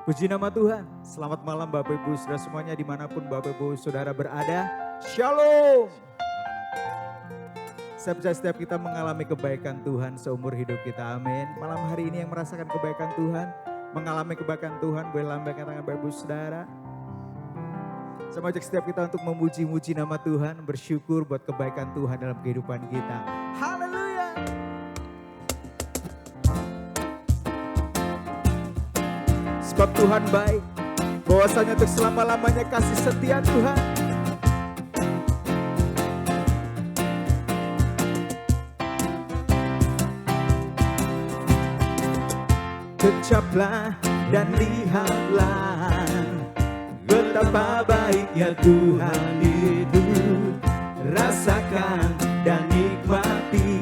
Puji nama Tuhan. Selamat malam Bapak Ibu Saudara semuanya dimanapun Bapak Ibu Saudara berada. Shalom. Saya percaya setiap kita mengalami kebaikan Tuhan seumur hidup kita. Amin. Malam hari ini yang merasakan kebaikan Tuhan, mengalami kebaikan Tuhan, boleh lambaikan tangan Bapak Ibu Saudara. Saya mengajak setiap kita untuk memuji-muji nama Tuhan, bersyukur buat kebaikan Tuhan dalam kehidupan kita. Haleluya. Sebab Tuhan baik, bahwasanya untuk selama-lamanya kasih setia Tuhan. Kecaplah dan lihatlah betapa baiknya Tuhan itu. Rasakan dan nikmati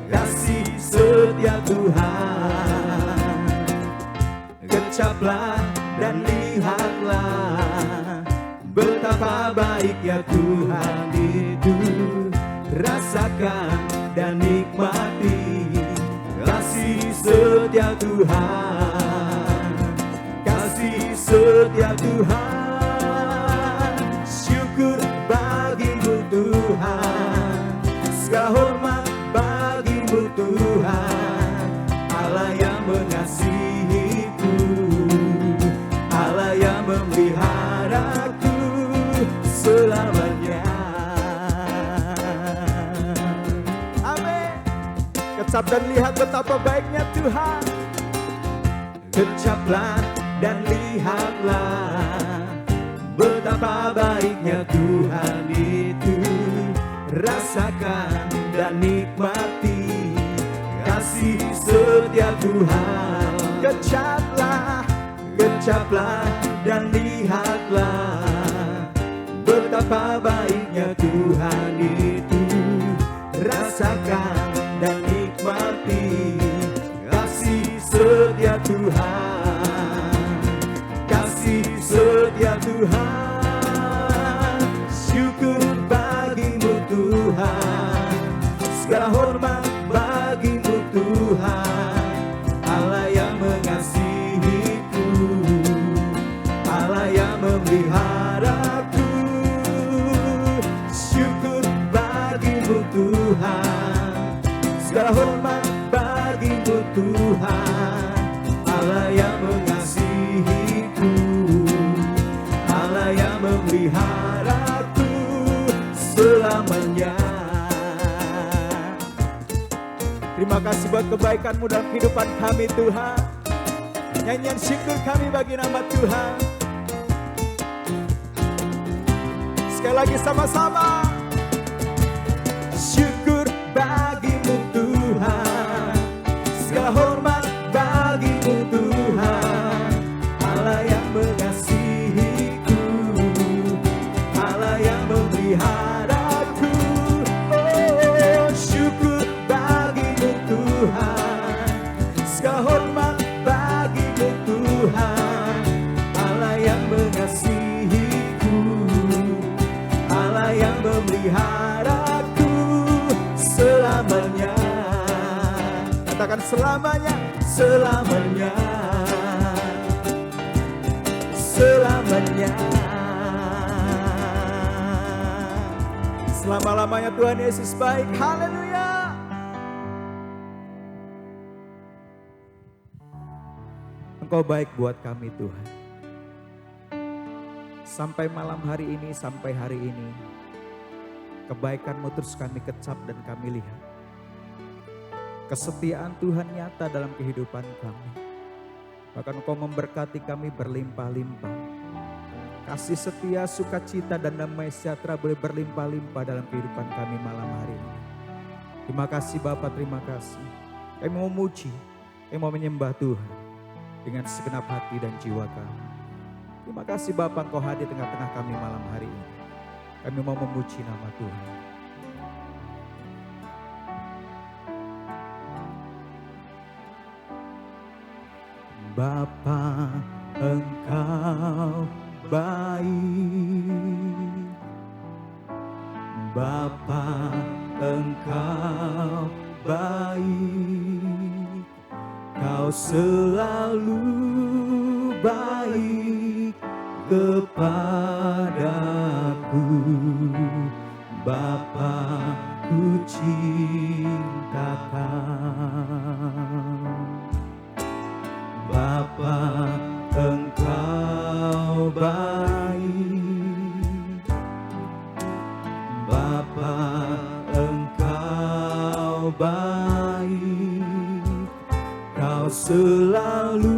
kasih setia Tuhan. Kecaplah dan lihatlah betapa baiknya Tuhan itu. Rasakan dan nikmati kasih setia Tuhan. Kasih setia Tuhan. Syukur bagimu Tuhan. Segala hormat bagimu Tuhan. Allah yang mengasihiku, Allah yang memeliharaku selamanya. Amin. Kecap dan lihat betapa baiknya Tuhan. Kecaplah dan lihatlah betapa baiknya Tuhan itu. Rasakan dan nikmati kasih setia Tuhan. Kecaplah, kecaplah dan lihatlah betapa baiknya Tuhan itu. Rasakan dan nikmati kasih setia Tuhan. Kasih setia Tuhan. Syukur bagimu Tuhan. Segala hormat bagimu Tuhan. Allah yang mengasihiku, Allah yang memeliharaku. Syukur bagimu Tuhan. Segala hormat bagimu Tuhan. Allah yang mengasihiku, Allah yang memeliharaku selamanya. Terima kasih buat kebaikan-Mu dalam kehidupan kami Tuhan. Nyanyian syukur kami bagi nama Tuhan. Sekali lagi sama-sama. Syukur bagimu Tuhan. Segala hormat bagimu Tuhan. Allah yang mengasihiku, Allah yang memeliharaku. Oh, syukur bagimu Tuhan. Segala hormat bagimu Tuhan. Allah yang mengasihiku, Allah yang memeliharaku selamanya. Katakan selamanya, selamanya, selamanya. Selama-lamanya Tuhan Yesus baik. Haleluya. Engkau baik buat kami Tuhan. Sampai malam hari ini, sampai hari ini, kebaikan-Mu terus kami kecap dan kami lihat. Kesetiaan Tuhan nyata dalam kehidupan kami. Bahkan Engkau memberkati kami berlimpah-limpah. Kasih setia, sukacita dan damai sejahtera boleh berlimpah-limpah dalam kehidupan kami malam hari ini. Terima kasih Bapa, terima kasih. Kami mau memuji, kami mau menyembah Tuhan dengan segenap hati dan jiwa kami. Terima kasih Bapa, Engkau hadir tengah-tengah kami malam hari ini. Kami mau memuji nama Tuhan. Bapa, Engkau baik. Bapa, Engkau baik. Kau selalu baik kepadaku. Bapa, ku cintakan. Bapa, Engkau baik. Bapa, Engkau baik. Kau selalu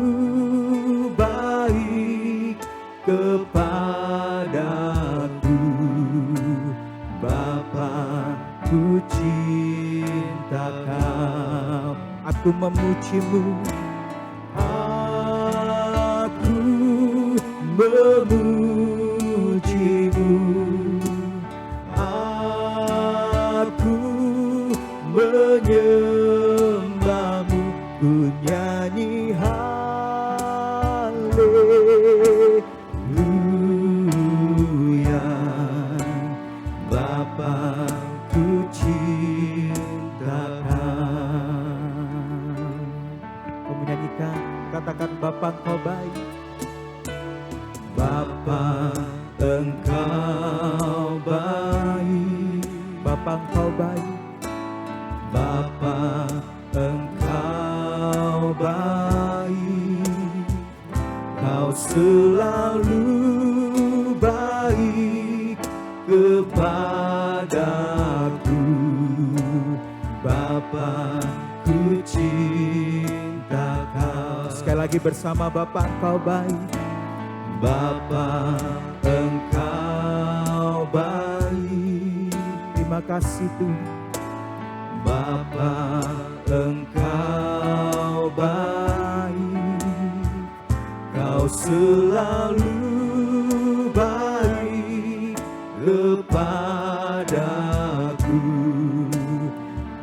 baik kepadaku. Bapa, ku cinta Kau. Aku memuji-Mu, aku memuji-Mu, aku menyembah-Mu, ku nyanyi haleluya. Bapa, ku cintakan. Kau menyanyikan, katakan Bapa, Engkau baik. Bapa, Engkau baik. Bapa, Engkau baik. Bapa, Engkau baik. Kau selalu baik kepadaku. Bapa, ku cinta Kau. Sekali lagi bersama, Bapa, Engkau baik. Bapa, Engkau baik. Terima kasih Tuhan. Bapa, Engkau baik. Kau selalu baik kepadaku.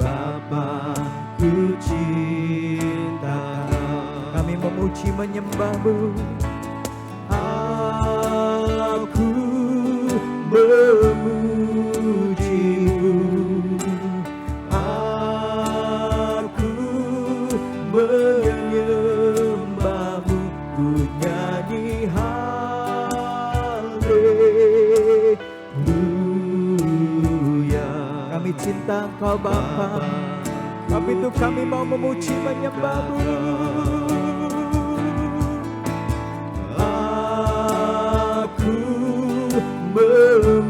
Bapa, ku cinta Kau. Kami memuji menyembah-Mu. Aku memuji-Mu, aku menyembah-Mu, ku nyanyi haleluya. Kami cinta Engkau Bapa, sebab itu kami mau memuji menyembah-Mu.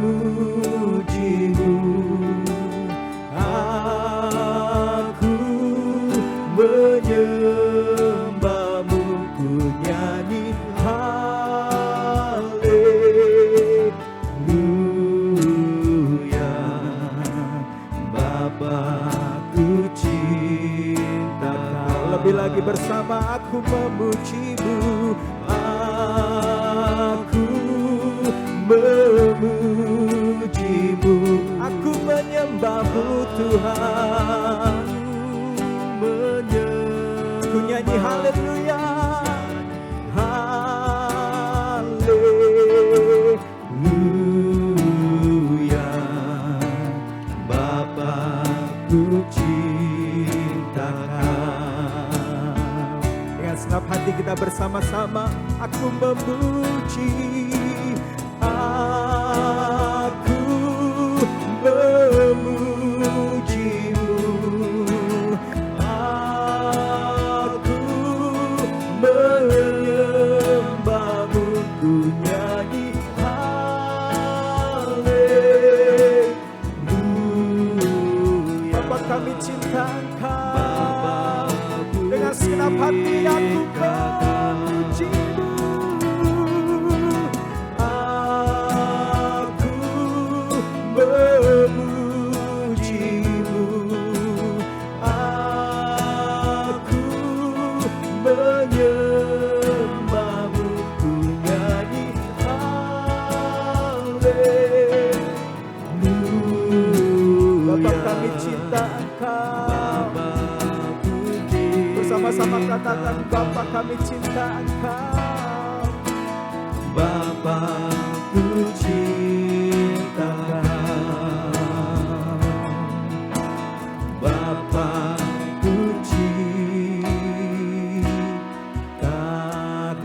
Memuji-Mu, aku menyembah-Mu, ku nyanyi haleluya. Bapa, ku cinta Kau. Lebih lagi bersama, aku memuji-Mu, aku memuji-Mu, aku menyembah-Mu Tuhan. Ku nyanyi haleluya, haleluya. Bapa, ku cinta Kau. Dengan senap hati kita bersama-sama, aku memuji, aku memuji-Mu, aku menyembah-Mu, ku nyanyi haleluya. Bapa, kami cinta Engkau. Dengan segenap hati aku memuji-Mu. Memuji-Mu, aku menyembah-Mu, ku nyanyi haleluya. Bapa, kami cinta Engkau. Bersama-sama katakan, Bapa, kami cinta Engkau. Bapa, ku cinta Kau. Bapa, ku cinta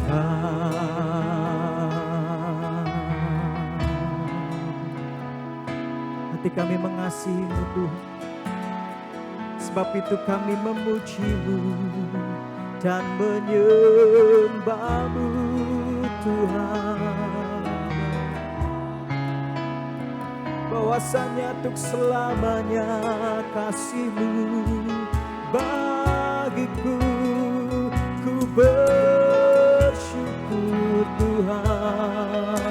Kau. kami mengasihi-Mu Tuhan. Sebab itu kami memuji-Mu dan menyembah-Mu Tuhan. Bahwasanya untuk selamanya kasih-Mu bagiku, ku bersyukur Tuhan.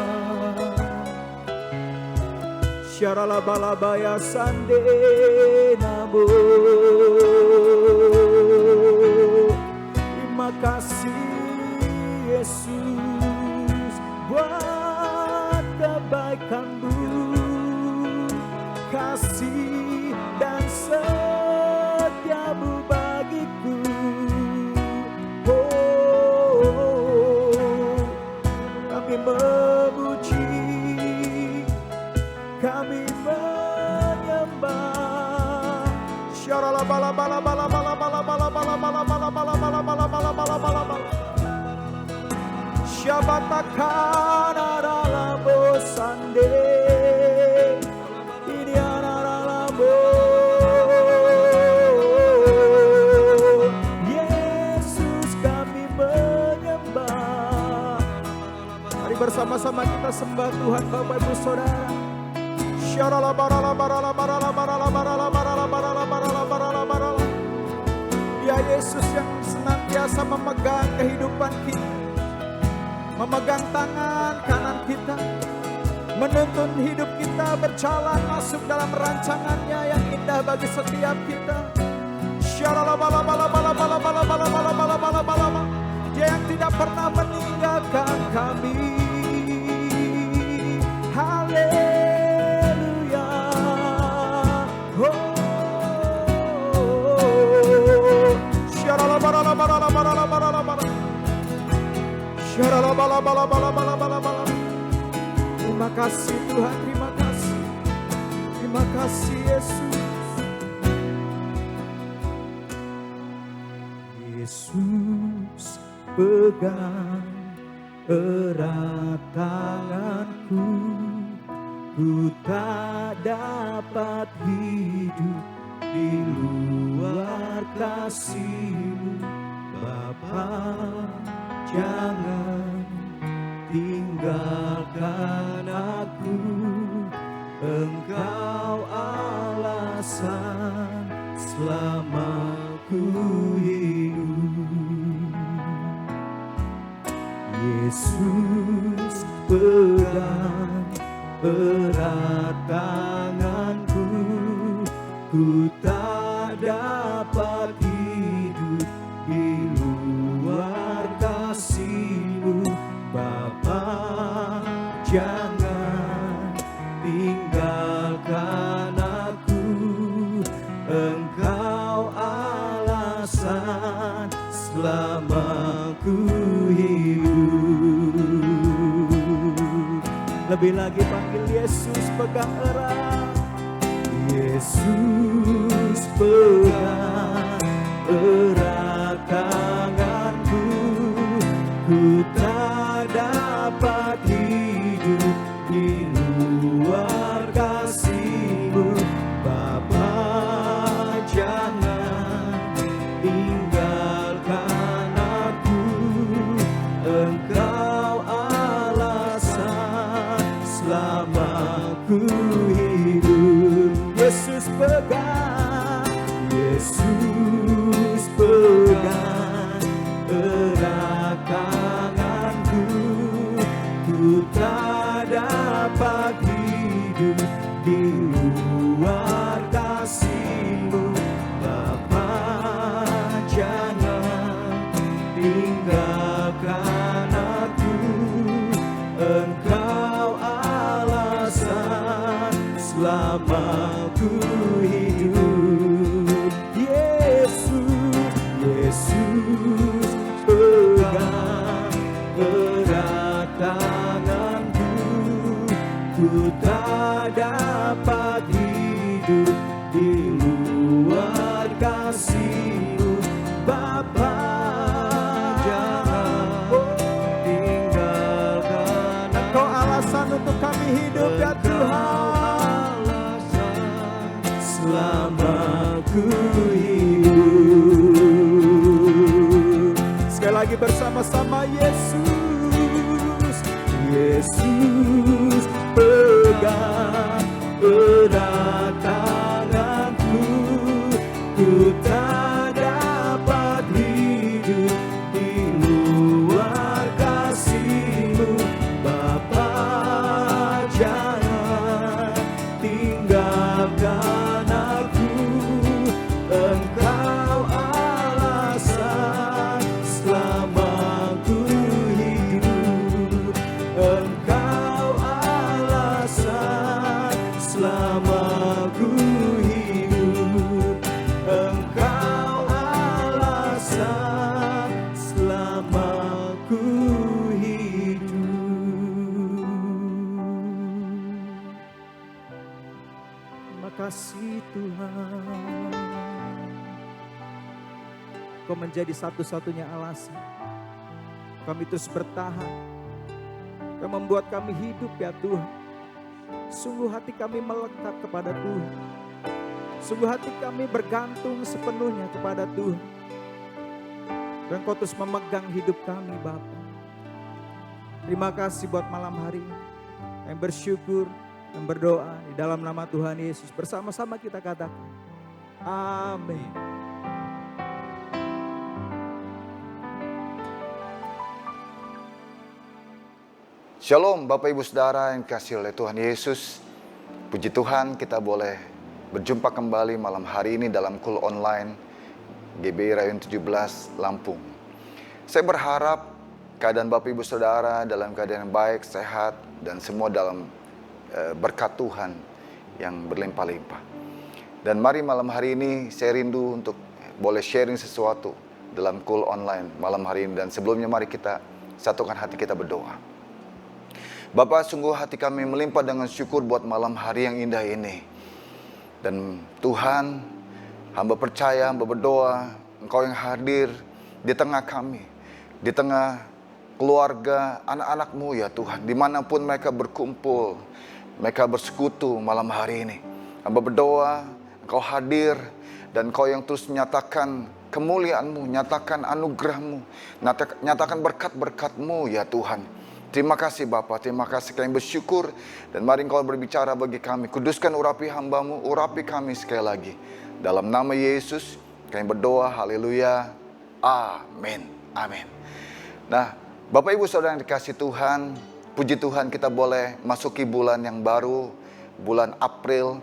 Syaralabalabaya sande namo. Terima kasih Yesus buat kebaikan-Mu, kasih dan setia-Mu bagiku. Kami memuji, kami menyembah. Syabatakan adalah bosande. Ini adalah Yesus kami menyembah. Mari bersama-sama kita sembah Tuhan Bapak Ibu Saudara. Ya Yesus yang senantiasa memegang kehidupan kita, memegang tangan kanan kita, menuntun hidup kita berjalan masuk dalam rancangannya yang indah bagi setiap kita. Dia yang tidak pernah meninggalkan kami. Haleluya. Terima kasih Tuhan, terima kasih. Terima kasih Yesus. Yesus pegang erat tanganku, ku tak dapat hidup di luar kasih-Mu. Bapa, jangan tinggalkan aku, Engkau alasan selama ku hidup. Yesus pegang erat tanganku, ku tak dapat hidup di luar kasih-Mu. Bapa, jangan tinggalkan aku, Engkau alasan selama ku hidup. Lebih lagi panggil Yesus, pegang erat. Yesus pegang erat tanganku, ku tak dapat hidup di luar kasih-Mu. Bapa, jangan tinggalkan aku, Engkau alasan selama ku hidup. Yesus pegang, Yesus pegang erat tanganku, ku tak dapat hidup di luar kasih-Mu. Bapa, jangan tinggalkan aku, Engkau alasan selama ku hidup. Yesus, Yesus pegang erat tanganku, ku tak dapat hidup di luar kasih-Mu. Bapa, jangan tinggalkan. Engkau alasan untuk kami hidup ya Tuhan. bersama-sama Yesus. Yesus pegang erat tanganku, ku tak dapat hidup di luar kasih-Mu. Bapa, jangan tinggalkan aku, Engkau alasan selama ku hidup, Engkau alasan selama ku hidup, Engkau alasan selama ku hidup. Terima kasih Tuhan, Kau menjadi satu-satunya alasan kami terus bertahan. Kau membuat kami hidup ya Tuhan. Sungguh hati kami melekat kepada Tuhan. Sungguh hati kami bergantung sepenuhnya kepada Tuhan. Dan Kau terus memegang hidup kami Bapa. Terima kasih buat malam hari ini. Yang bersyukur, yang berdoa di dalam nama Tuhan Yesus. Bersama-sama kita katakan, amin. Shalom Bapak Ibu Saudara yang dikasihi oleh Tuhan Yesus. Puji Tuhan kita boleh berjumpa kembali malam hari ini dalam Kul Online GBI Rayun 17 Lampung. Saya berharap keadaan Bapak Ibu Saudara dalam keadaan yang baik, sehat, dan semua dalam berkat Tuhan yang berlimpah-limpah. Dan mari malam hari ini saya rindu untuk boleh sharing sesuatu dalam Kul Online malam hari ini. Dan sebelumnya mari kita satukan hati kita berdoa. Bapak, sungguh hati kami melimpah dengan syukur buat malam hari yang indah ini. Dan Tuhan, hamba percaya, hamba berdoa, Engkau yang hadir di tengah kami, di tengah keluarga, anak-anak-Mu ya Tuhan, dimanapun mereka berkumpul, mereka bersekutu malam hari ini. Hamba berdoa, Engkau hadir, dan Engkau yang terus menyatakan kemuliaan-Mu, nyatakan anugerah-Mu, nyatakan berkat-berkat-Mu ya Tuhan. Terima kasih Bapa, terima kasih kami bersyukur. Dan mari Engkau berbicara bagi kami. Kuduskan urapi hamba-Mu, urapi kami sekali lagi. Dalam nama Yesus kami berdoa, haleluya, amin, amin. Nah, Bapak Ibu Saudara yang dikasih Tuhan, puji Tuhan kita boleh masuki bulan yang baru, bulan April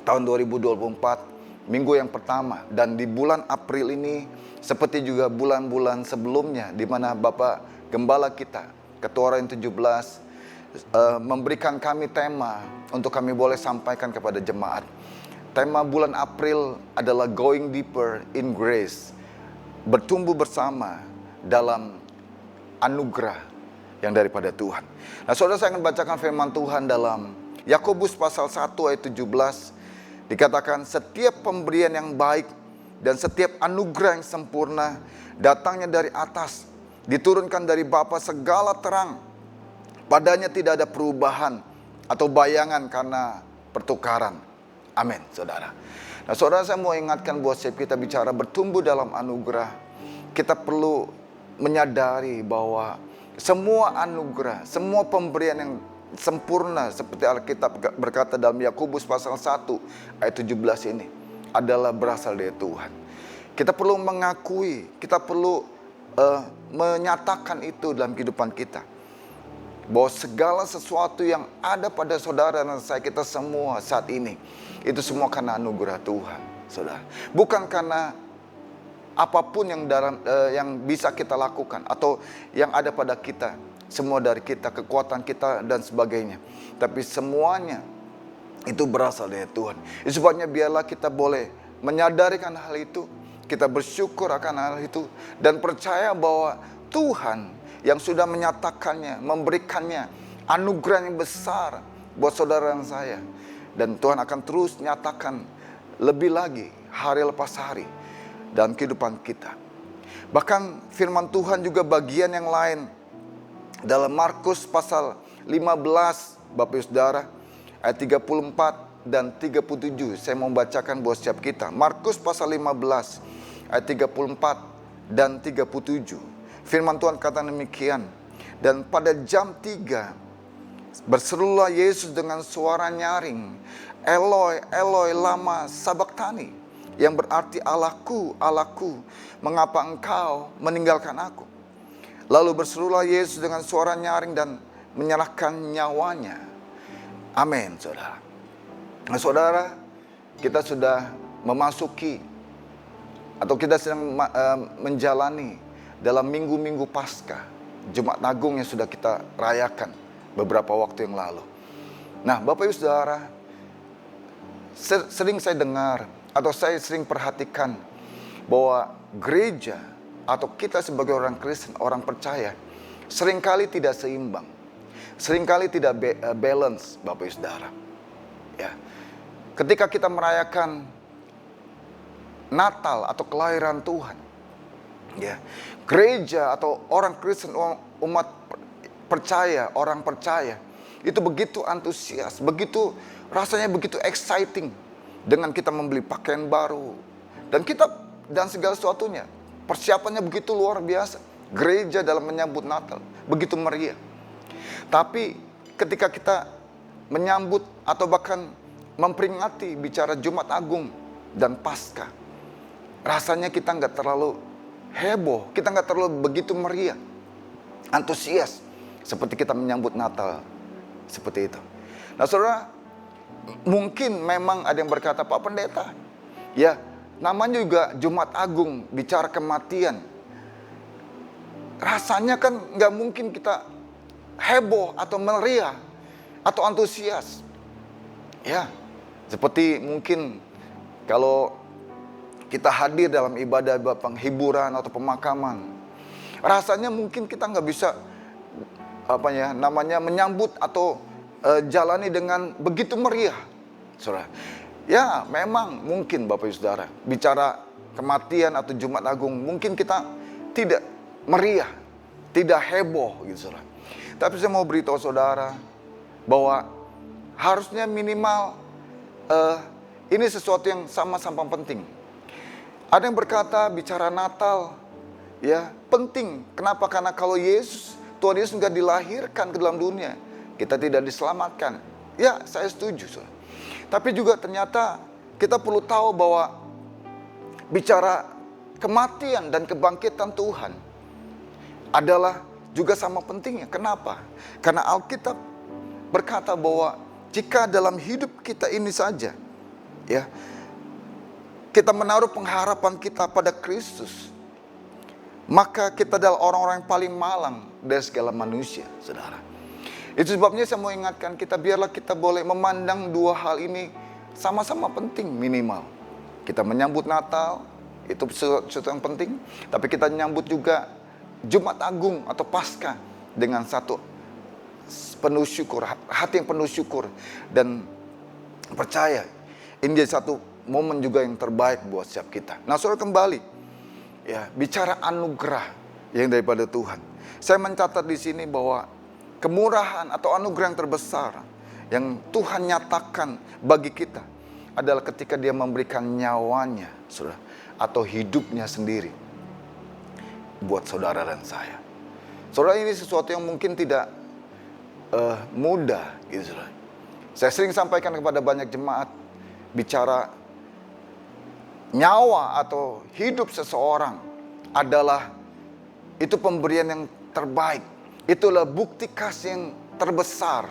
tahun 2024, minggu yang pertama. Dan di bulan April ini, seperti juga bulan-bulan sebelumnya, di mana Bapak Gembala kita, Ketua Rayun 17 memberikan kami tema untuk kami boleh sampaikan kepada jemaat. Tema bulan April adalah Going Deeper in Grace, bertumbuh bersama dalam anugerah yang daripada Tuhan. Nah saudara, saya akan bacakan firman Tuhan dalam Yakobus pasal 1 ayat 17. Dikatakan setiap pemberian yang baik dan setiap anugerah yang sempurna datangnya dari atas, diturunkan dari Bapa segala terang. Padanya tidak ada perubahan atau bayangan karena pertukaran. Amin, saudara. Nah, saudara, saya mau ingatkan buat setiap kita bicara bertumbuh dalam anugerah, kita perlu menyadari bahwa semua anugerah, semua pemberian yang sempurna seperti Alkitab berkata dalam Yakobus pasal 1 ayat 17 ini adalah berasal dari Tuhan. Kita perlu mengakui, kita perlu menyatakan itu dalam kehidupan kita, bahwa segala sesuatu yang ada pada saudara dan saya, kita semua saat ini, itu semua karena anugerah Tuhan, saudara. Bukan karena apapun yang bisa kita lakukan atau yang ada pada kita, semua dari kita, kekuatan kita dan sebagainya, tapi semuanya itu berasal dari Tuhan. Itu sebabnya biarlah kita boleh menyadarikan hal itu, kita bersyukur akan hal itu, dan percaya bahwa Tuhan yang sudah menyatakannya, memberikannya anugerah yang besar buat saudara dan saya. Dan Tuhan akan terus nyatakan lebih lagi hari lepas hari dalam kehidupan kita. Bahkan firman Tuhan juga bagian yang lain dalam Markus pasal 15, Bapak Ibu Saudara, ayat 34 dan 37. Saya mau bacakan buat setiap kita. Markus pasal 15 ayat 34 dan 37. Firman Tuhan kata demikian. Dan pada jam 3, berserulah Yesus dengan suara nyaring, Eloi, Eloi, lama sabachthani, yang berarti Allahku, Allahku, mengapa engkau meninggalkan aku? Lalu berserulah Yesus dengan suara nyaring dan menyerahkan nyawanya. Amin, saudara. Nah, saudara, kita sudah memasuki atau kita sedang menjalani dalam minggu-minggu Paskah, Jumat Agung yang sudah kita rayakan beberapa waktu yang lalu. Nah, Bapak Ibu Saudara, sering saya dengar atau saya sering perhatikan bahwa gereja atau kita sebagai orang Kristen, orang percaya, seringkali tidak seimbang, seringkali tidak balance, Bapak Ibu Saudara. Ya. Ketika kita merayakan Natal atau kelahiran Tuhan, ya, gereja atau orang Kristen, umat percaya, orang percaya, itu begitu antusias, begitu rasanya begitu exciting dengan kita membeli pakaian baru dan segala sesuatunya. Persiapannya begitu luar biasa. Gereja dalam menyambut Natal begitu meriah. Tapi ketika kita menyambut atau bahkan memperingati bicara Jumat Agung dan Paskah, rasanya kita nggak terlalu heboh, kita nggak terlalu begitu meriah, antusias seperti kita menyambut Natal seperti itu. Nah, saudara, mungkin memang ada yang berkata, Pak Pendeta, ya namanya juga Jumat Agung, bicara kematian, rasanya kan nggak mungkin kita heboh atau meriah atau antusias. Ya, seperti mungkin kalau kita hadir dalam ibadah penghiburan atau pemakaman, rasanya mungkin kita nggak bisa menyambut atau jalani dengan begitu meriah, saudara. Ya, memang mungkin Bapak Ibu Saudara, bicara kematian atau Jumat Agung, mungkin kita tidak meriah, tidak heboh gitu, saudara. Tapi saya mau beritahu saudara bahwa harusnya minimal ini sesuatu yang sama-sama penting. Ada yang berkata bicara Natal, ya penting. Kenapa? Karena kalau Tuhan Yesus nggak dilahirkan ke dalam dunia, kita tidak diselamatkan. Ya, saya setuju, saudara. Tapi juga ternyata kita perlu tahu bahwa bicara kematian dan kebangkitan Tuhan adalah juga sama pentingnya. Kenapa? Karena Alkitab berkata bahwa jika dalam hidup kita ini saja, ya, kita menaruh pengharapan kita pada Kristus, maka kita adalah orang-orang yang paling malang dari segala manusia, saudara. Itu sebabnya saya mau ingatkan kita, biarlah kita boleh memandang dua hal ini sama-sama penting minimal. Kita menyambut Natal, itu sesuatu yang penting. Tapi kita menyambut juga Jumat Agung atau Paskah dengan satu penuh syukur, hati yang penuh syukur. Dan percaya, ini jadi satu momen juga yang terbaik buat setiap kita. Nah, saudara, kembali, ya, bicara anugerah yang daripada Tuhan. Saya mencatat di sini bahwa kemurahan atau anugerah yang terbesar yang Tuhan nyatakan bagi kita adalah ketika Dia memberikan nyawanya, saudara, atau hidupnya sendiri buat saudara dan saya. Saudara, ini sesuatu yang mungkin tidak mudah, gitu, saudara. Saya sering sampaikan kepada banyak jemaat, bicara nyawa atau hidup seseorang adalah itu pemberian yang terbaik. Itulah bukti kasih yang terbesar.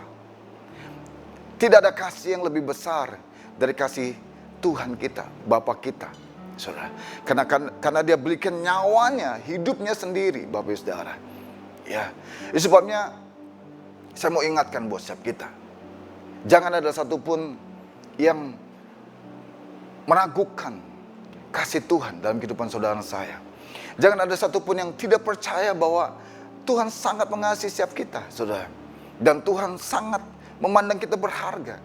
Tidak ada kasih yang lebih besar dari kasih Tuhan kita, Bapa kita, saudara. Karena Dia berikan nyawanya, hidupnya sendiri, Bapak Ibu Saudara. Ya, itu sebabnya saya mau ingatkan buat setiap kita, jangan ada satupun yang meragukan kasih Tuhan dalam kehidupan saudara saya. Jangan ada satupun yang tidak percaya bahwa Tuhan sangat mengasihi setiap kita, saudara. Dan Tuhan sangat memandang kita berharga.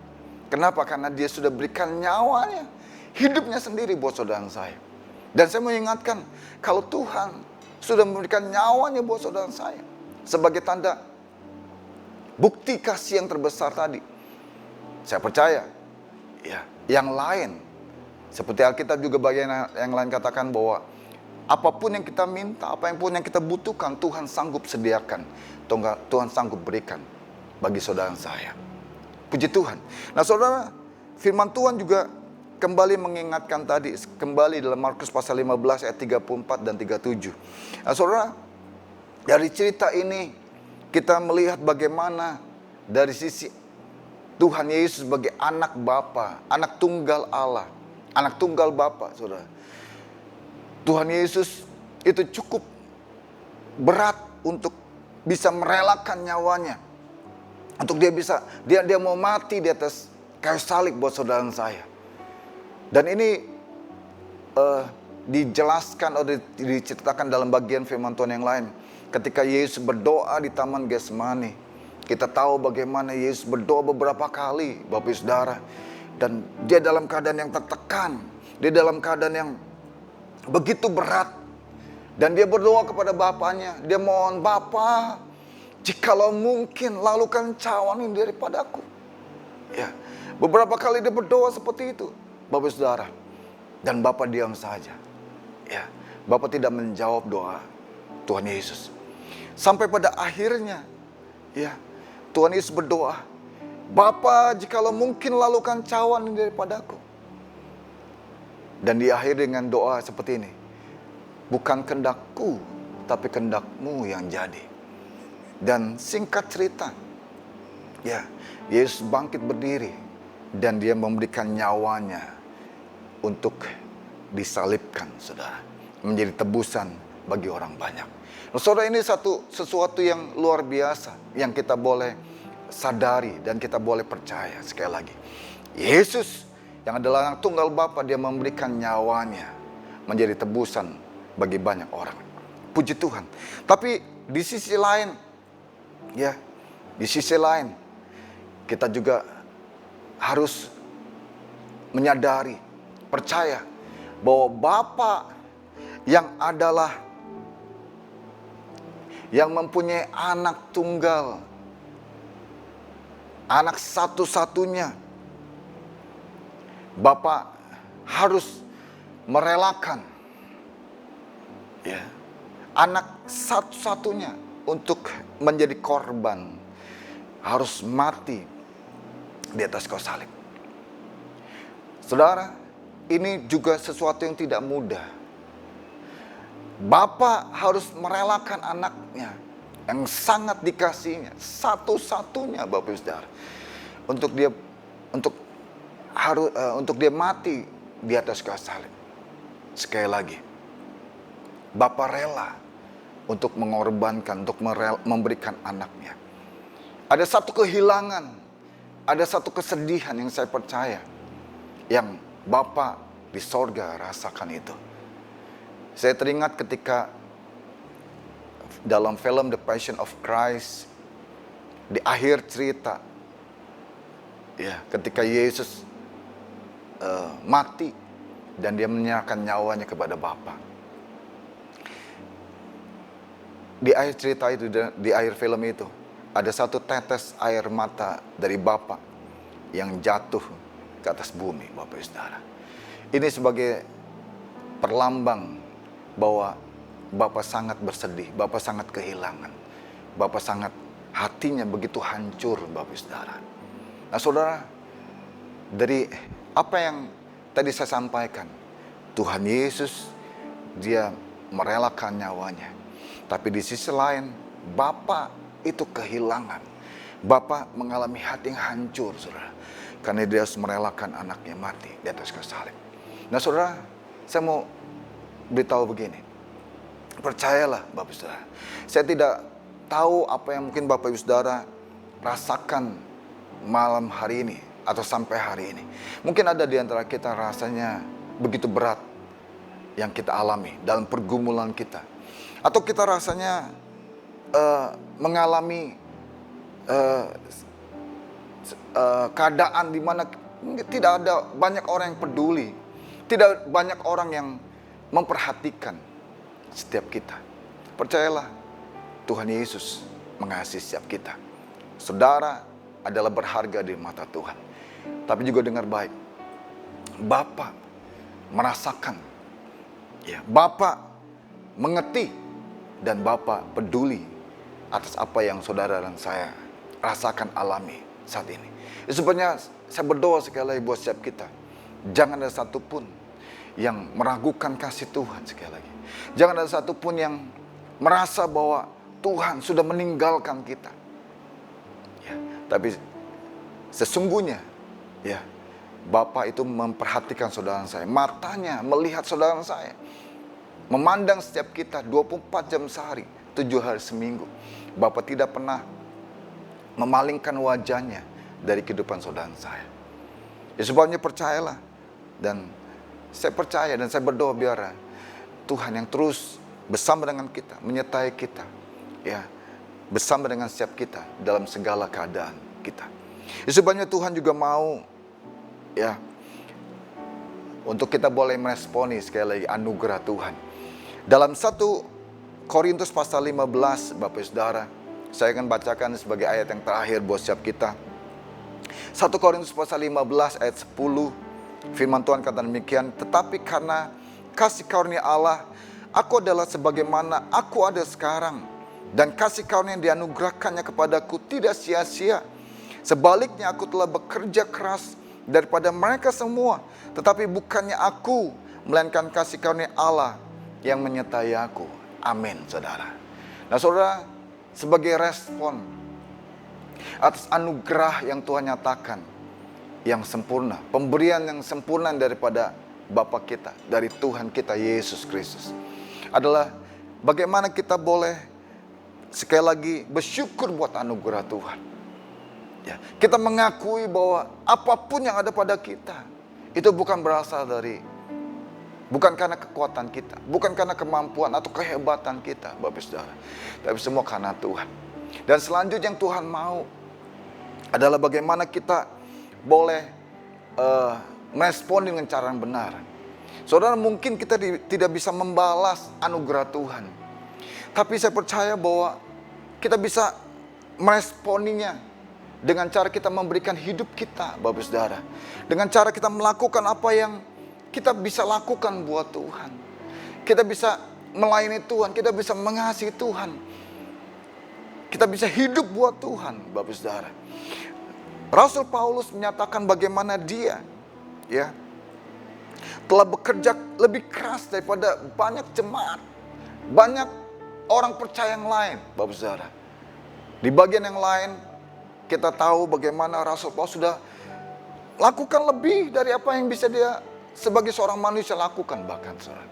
Kenapa? Karena Dia sudah berikan nyawanya, hidupnya sendiri buat saudara saya. Dan saya mau ingatkan, kalau Tuhan sudah memberikan nyawanya buat saudara saya, sebagai tanda bukti kasih yang terbesar tadi, saya percaya, ya, yang lain, seperti Alkitab juga bagian yang lain katakan bahwa Apapun yang kita minta, apapun yang kita butuhkan, Tuhan sanggup sediakan. Tuhan sanggup berikan bagi saudara saya. Puji Tuhan. Nah saudara, firman Tuhan juga kembali mengingatkan tadi, kembali dalam Markus pasal 15 ayat 34 dan 37. Nah saudara, dari cerita ini kita melihat bagaimana dari sisi Tuhan Yesus sebagai anak Bapa, anak tunggal Allah, anak tunggal Bapa, saudara. Tuhan Yesus itu cukup berat untuk bisa merelakan nyawanya. Untuk dia mau mati di atas kayu salib buat saudara saya. Dan ini dijelaskan atau diceritakan dalam bagian firman Tuhan yang lain. Ketika Yesus berdoa di Taman Getsemani, kita tahu bagaimana Yesus berdoa beberapa kali, Bapak Ibu Saudara. Dan dia dalam keadaan yang tertekan, dia dalam keadaan yang begitu berat. Dan dia berdoa kepada Bapaknya, dia mohon, Bapa, jikalau mungkin lalukan cawan ini daripadaku. Ya, beberapa kali dia berdoa seperti itu, Bapak Saudara. Dan Bapa diam saja. Ya, Bapa tidak menjawab doa Tuhan Yesus. Sampai pada akhirnya, ya, Tuhan Yesus berdoa, Bapa, jikalau mungkin lalukan cawan ini daripadaku. Dan diakhiri dengan doa seperti ini. Bukan kehendakku, tapi kehendak-Mu yang jadi. Dan singkat cerita, ya, Yesus bangkit berdiri dan dia memberikan nyawanya untuk disalibkan, saudara, menjadi tebusan bagi orang banyak. Nah, saudara, ini sesuatu yang luar biasa yang kita boleh sadari dan kita boleh percaya. Sekali lagi, Yesus yang adalah anak tunggal Bapa, dia memberikan nyawanya menjadi tebusan bagi banyak orang. Puji Tuhan. Tapi di sisi lain, ya, di sisi lain kita juga harus menyadari, percaya bahwa Bapa yang adalah yang mempunyai anak tunggal, anak satu-satunya, Bapa harus merelakan, ya, anak satu-satunya untuk menjadi korban, harus mati di atas kayu salib. Saudara, ini juga sesuatu yang tidak mudah. Bapa harus merelakan anaknya yang sangat dikasihinya, satu-satunya, Bapak Ibu Saudara, untuk dia mati di atas kayu salib. Sekali lagi, Bapa rela untuk mengorbankan, untuk memberikan anaknya. Ada satu kehilangan, ada satu kesedihan yang saya percaya, yang Bapa di sorga rasakan itu. Saya teringat ketika dalam film The Passion of Christ, di akhir cerita, ya, ketika Yesus mati dan dia menyerahkan nyawanya kepada Bapa. Di akhir cerita itu, di akhir film itu, ada satu tetes air mata dari Bapa yang jatuh ke atas bumi, Bapak Ibu Saudara. Ini sebagai perlambang bahwa Bapa sangat bersedih, Bapa sangat kehilangan, Bapa sangat hatinya begitu hancur, Bapak Ibu Saudara. Nah saudara, dari apa yang tadi saya sampaikan, Tuhan Yesus dia merelakan nyawanya. Tapi di sisi lain, Bapa itu kehilangan. Bapa mengalami hati yang hancur, saudara. Karena dia harus merelakan anaknya mati di atas kayu salib. Nah saudara, saya mau beritahu begini. Percayalah Bapak Ibu Saudara. Saya tidak tahu apa yang mungkin Bapak Ibu Saudara rasakan malam hari ini atau sampai hari ini. Mungkin ada di antara kita rasanya begitu berat yang kita alami dalam pergumulan kita. Atau kita rasanya mengalami keadaan di mana tidak ada banyak orang yang peduli. Tidak banyak orang yang memperhatikan setiap kita. Percayalah, Tuhan Yesus mengasihi setiap kita. Saudara adalah berharga di mata Tuhan. Tapi juga dengar baik, Bapa merasakan, ya, Bapa mengerti dan Bapak peduli atas apa yang saudara dan saya rasakan alami saat ini. Itu sebabnya saya berdoa sekali lagi buat setiap kita. Jangan ada satupun yang meragukan kasih Tuhan sekali lagi. Jangan ada satupun yang merasa bahwa Tuhan sudah meninggalkan kita. Ya, tapi sesungguhnya ya, Bapak itu memperhatikan saudara saya. Matanya melihat saudara saya. Memandang setiap kita 24 jam sehari, 7 hari seminggu. Bapak tidak pernah memalingkan wajahnya dari kehidupan saudara saya. Ya, sebabnya percayalah. Dan saya percaya dan saya berdoa biar Tuhan yang terus bersama dengan kita, menyertai kita, ya, bersama dengan setiap kita dalam segala keadaan kita. Ya, sebabnya Tuhan juga mau, ya, untuk kita boleh meresponi sekali lagi anugerah Tuhan. Dalam 1 Korintus pasal 15, Bapak Saudara, saya akan bacakan sebagai ayat yang terakhir buat setiap kita. 1 Korintus pasal 15 ayat 10, firman Tuhan kata demikian, tetapi karena kasih karunia Allah, aku adalah sebagaimana aku ada sekarang, dan kasih karunia yang dianugerahkannya kepadaku tidak sia-sia. Sebaliknya aku telah bekerja keras daripada mereka semua, tetapi bukannya aku, melainkan kasih karunia Allah yang menyertai aku. Amin, saudara. Nah, saudara, sebagai respon atas anugerah yang Tuhan nyatakan, yang sempurna, pemberian yang sempurna daripada Bapa kita, dari Tuhan kita Yesus Kristus, adalah bagaimana kita boleh sekali lagi bersyukur buat anugerah Tuhan. Ya, kita mengakui bahwa apapun yang ada pada kita itu bukan berasal dari, bukan karena kekuatan kita, bukan karena kemampuan atau kehebatan kita, Bapak Saudara, tapi semua karena Tuhan. Dan selanjutnya yang Tuhan mau adalah bagaimana kita boleh merespon dengan cara yang benar. Saudara, mungkin kita tidak bisa membalas anugerah Tuhan, tapi saya percaya bahwa kita bisa meresponinya dengan cara kita memberikan hidup kita, Bapak Saudara. Dengan cara kita melakukan apa yang kita bisa lakukan buat Tuhan. Kita bisa melayani Tuhan, kita bisa mengasihi Tuhan. Kita bisa hidup buat Tuhan, Bapak Saudara. Rasul Paulus menyatakan bagaimana dia, ya, telah bekerja lebih keras daripada banyak jemaat, banyak orang percaya yang lain, Bapak Saudara. Di bagian yang lain, kita tahu bagaimana Rasul Paulus sudah lakukan lebih dari apa yang bisa dia sebagai seorang manusia lakukan bahkan, saudara.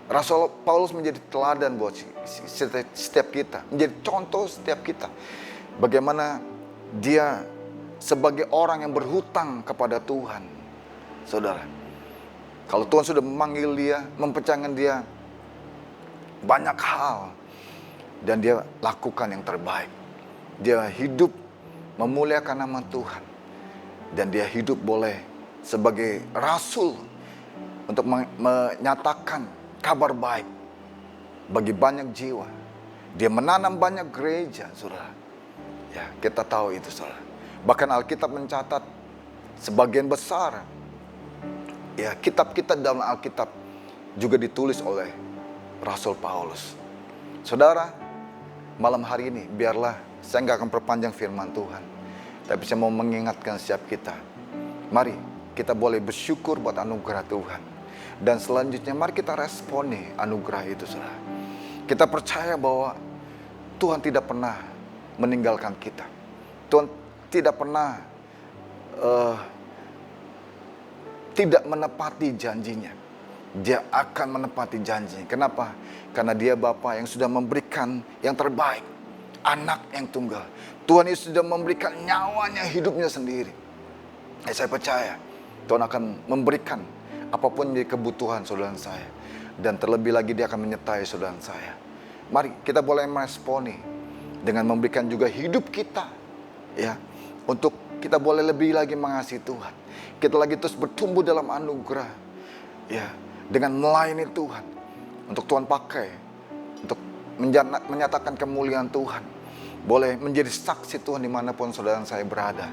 Rasul Paulus menjadi teladan buat setiap kita, menjadi contoh setiap kita. Bagaimana dia sebagai orang yang berhutang kepada Tuhan, saudara. Kalau Tuhan sudah memanggil dia, mempercayakan dia banyak hal, dan dia lakukan yang terbaik. Dia hidup memuliakan nama Tuhan, dan dia hidup boleh sebagai rasul untuk menyatakan kabar baik bagi banyak jiwa. Dia menanam banyak gereja, saudara. Ya, kita tahu itu, saudara. Bahkan Alkitab mencatat sebagian besar, ya, kitab-kitab dalam Alkitab juga ditulis oleh Rasul Paulus. Saudara, malam hari ini biarlah saya nggak akan perpanjang firman Tuhan, tapi saya mau mengingatkan setiap kita. Mari kita boleh bersyukur buat anugerah Tuhan. Dan selanjutnya mari kita responi anugerah itu, saudara. Kita percaya bahwa Tuhan tidak pernah meninggalkan kita. Tuhan tidak pernah tidak menepati janjinya. Dia akan menepati janjinya. Kenapa? Karena dia Bapa yang sudah memberikan yang terbaik. Anak yang tunggal. Tuhan Yesus sudah memberikan nyawanya, hidupnya sendiri. Saya percaya Tuhan akan memberikan apapun menjadi kebutuhan saudara saya. Dan terlebih lagi dia akan menyertai saudara saya. Mari kita boleh meresponi dengan memberikan juga hidup kita, ya, untuk kita boleh lebih lagi mengasihi Tuhan. Kita lagi terus bertumbuh dalam anugerah, ya, dengan melayani Tuhan. Untuk Tuhan pakai untuk menyatakan kemuliaan Tuhan. Boleh menjadi saksi Tuhan dimanapun saudara saya berada.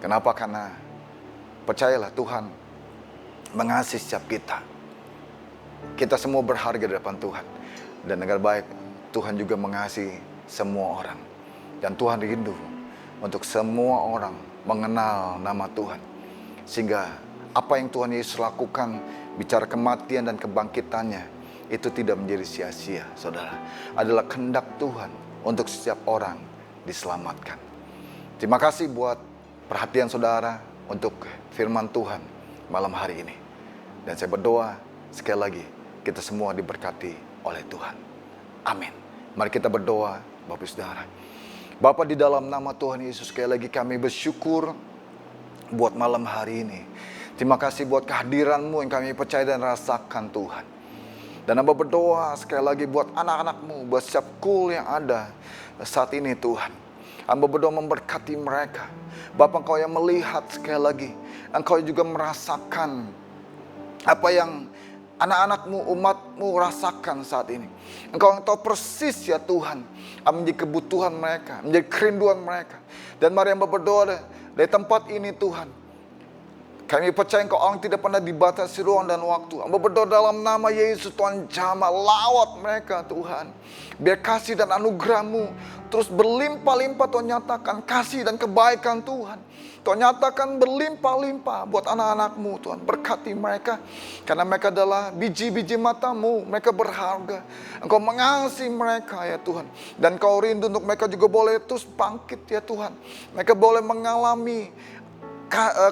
Kenapa? Karena percayalah Tuhan mengasihi setiap kita. kita semua berharga di depan Tuhan. Dan dengan baik, Tuhan juga mengasihi semua orang. Dan Tuhan rindu untuk semua orang mengenal nama Tuhan. Sehingga apa yang Tuhan Yesus lakukan, bicara kematian dan kebangkitannya, itu tidak menjadi sia-sia, saudara. Adalah kehendak Tuhan untuk setiap orang diselamatkan. Terima kasih buat perhatian saudara untuk firman Tuhan malam hari ini. Dan saya berdoa sekali lagi, kita semua diberkati oleh Tuhan. Amin. Mari kita berdoa, Bapak Saudara. Bapa, di dalam nama Tuhan Yesus, sekali lagi kami bersyukur buat malam hari ini. Terima kasih buat kehadiran-Mu yang kami percaya dan rasakan Tuhan. Dan Hamba berdoa sekali lagi buat anak-anak-Mu, buat setiap kul yang ada saat ini Tuhan. Hamba berdoa memberkati mereka. Bapa, Engkau yang melihat sekali lagi. Engkau juga merasakan apa yang anak-anak-Mu, umat-Mu rasakan saat ini. Engkau yang tahu persis ya Tuhan, apa menjadi kebutuhan mereka, menjadi kerinduan mereka. Dan mari Hamba berdoa dari tempat ini Tuhan. Kami percaya Engkau Allah tidak pernah dibatasi ruang dan waktu. Hamba berdoa dalam nama Yesus, Tuhan jamah lawat mereka Tuhan. Biar kasih dan anugerah-Mu terus berlimpah-limpah Tuhan nyatakan kasih dan kebaikan Tuhan. Tuhan nyatakan berlimpah-limpah buat anak-anak-Mu Tuhan. Berkati mereka karena mereka adalah biji-biji mata-Mu. Mereka berharga. Engkau mengasihi mereka ya Tuhan. Dan Engkau rindu untuk mereka juga boleh terus bangkit ya Tuhan. Mereka boleh mengalami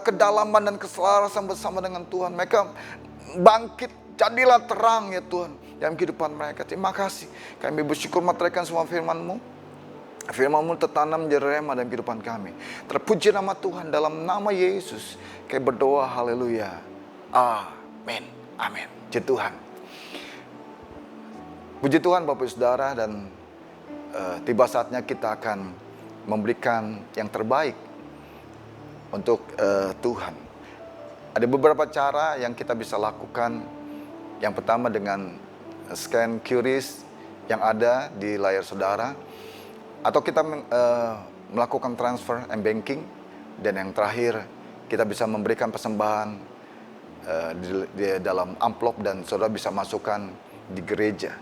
kedalaman dan keselarasan bersama dengan Tuhan. Mereka bangkit, jadilah terang ya Tuhan dalam kehidupan mereka. Terima kasih. Kami bersyukur meteraikan semua firman-Mu. Firman-Mu tertanam menjadi rema dalam kehidupan kami. Terpuji nama Tuhan dalam nama Yesus. Kami berdoa, haleluya. Amin. Amin. Puji Tuhan. Puji Tuhan Bapak Saudara, dan tiba saatnya kita akan memberikan yang terbaik untuk Tuhan. Ada beberapa cara yang kita bisa lakukan. Yang pertama dengan scan QRIS yang ada di layar saudara. Atau kita melakukan transfer m-banking. Dan yang terakhir, kita bisa memberikan persembahan di dalam amplop dan saudara bisa masukkan di gereja.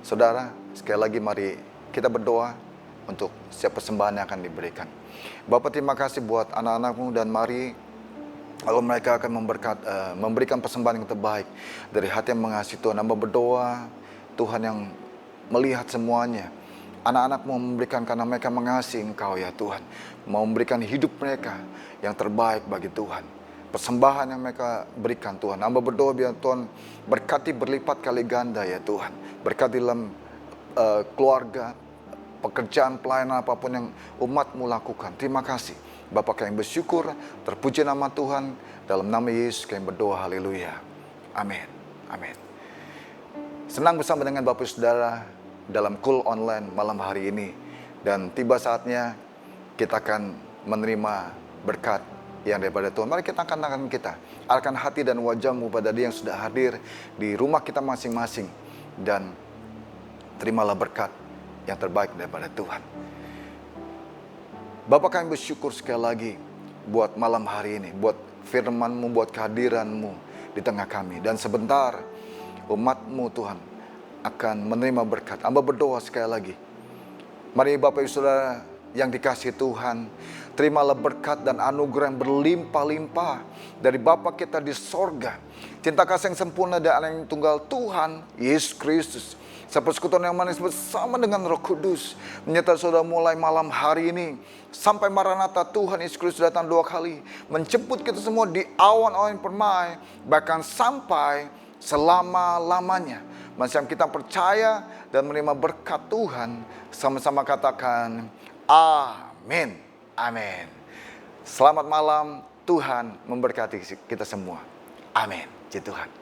Saudara, sekali lagi mari kita berdoa untuk setiap persembahan yang akan diberikan. Bapak, terima kasih buat anak-anak-Mu, dan mari kalau mereka akan memberikan persembahan yang terbaik dari hati yang mengasihi Tuhan. Hamba berdoa Tuhan yang melihat semuanya. Anak-anak-Mu memberikan karena mereka mengasihi Engkau ya Tuhan. Mau memberikan hidup mereka yang terbaik bagi Tuhan. Persembahan yang mereka berikan Tuhan. Hamba berdoa biar Tuhan berkati berlipat kali ganda ya Tuhan. Berkati dalam keluarga, pekerjaan, pelayanan apapun yang umat-Mu lakukan. Terima kasih. Bapak, kami bersyukur, terpuji nama Tuhan. Dalam nama Yesus kami berdoa, haleluya. Amin. Amin. Senang bersama dengan Bapak Saudara dalam kul online malam hari ini. Dan tiba saatnya kita akan menerima berkat yang daripada Tuhan. Mari kita angkat tangan kita. Arahkan hati dan wajah-Mu pada Dia yang sudah hadir di rumah kita masing-masing. Dan terimalah berkat yang terbaik daripada Tuhan. Bapak, kami bersyukur sekali lagi buat malam hari ini, buat firman-Mu, buat kehadiran-Mu di tengah kami. Dan sebentar umat-Mu Tuhan akan menerima berkat. Hamba berdoa sekali lagi. Mari Bapak Ibu Saudara yang dikasihi Tuhan, terimalah berkat dan anugerah yang berlimpah-limpah dari Bapa kita di sorga. Cinta kasih yang sempurna dari Anak yang tunggal Tuhan Yesus Kristus, persekutuan yang manis bersama dengan Roh Kudus menyertai saudara mulai malam hari ini sampai Maranatha Tuhan Yesus Kristus datang 2 kali menjemput kita semua di awan-awan permai, bahkan sampai selama-lamanya. Macam kita percaya dan menerima berkat Tuhan, sama-sama katakan amin. Amin. Selamat malam, Tuhan memberkati kita semua. Amin. Puji Tuhan.